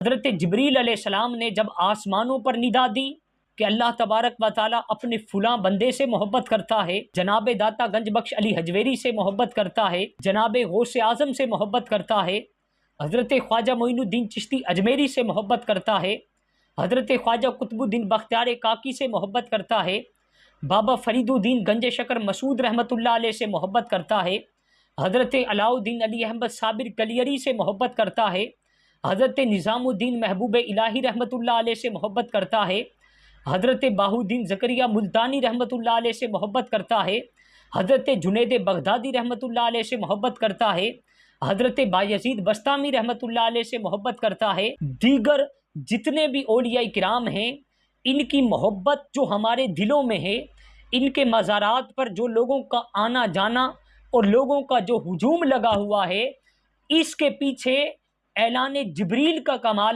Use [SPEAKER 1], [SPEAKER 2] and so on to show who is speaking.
[SPEAKER 1] हज़रत जिब्रील अलैहिस्सलाम ने जब आसमानों पर निदा दी कि अल्लाह तबारक व ताला अपने फुला बंदे से मोहब्बत करता है, जनाब दाता गंज बख्श अली हजवेरी से मोहब्बत करता है, जनाब गौसे आज़म से मोहब्बत करता है, हज़रत ख्वाजा मोइनुद्दीन चिश्ती अजमेरी से मोहब्बत करता है, हज़रत ख्वाजा कुतुबुद्दीन बख्तियार काकी से मोहब्बत करता है, बाबा फरीदुद्दीन गंज शकर मसूद रहमतुल्लाह अलैह से मोहब्बत करता है, हज़रत अलाउद्दीन अली अहमद साबिर कलियरी से मोहब्बत करता है, हज़रत निज़ामुद्दीन महबूब इलाही रहमतुल्लाह अलैह से मोहब्बत करता है, हज़रत बाहुद्दीन ज़करिया मुल्तानी रहमतुल्लाह अलैह से मोहब्बत करता है, हज़रत जुनैद बगदादी रहमतुल्लाह अलैह से मोहब्बत करता है, हज़रत बायज़ीद बस्तामी रहमतुल्लाह अलैह से मोहब्बत करता है। दीगर जितने भी औलिया किराम हैं, इनकी मोहब्बत जो हमारे दिलों में है, इनके मज़ारात पर जो लोगों का आना जाना और लोगों का जो हुजूम लगा हुआ है, इसके पीछे ऐलान जिब्रील का कमाल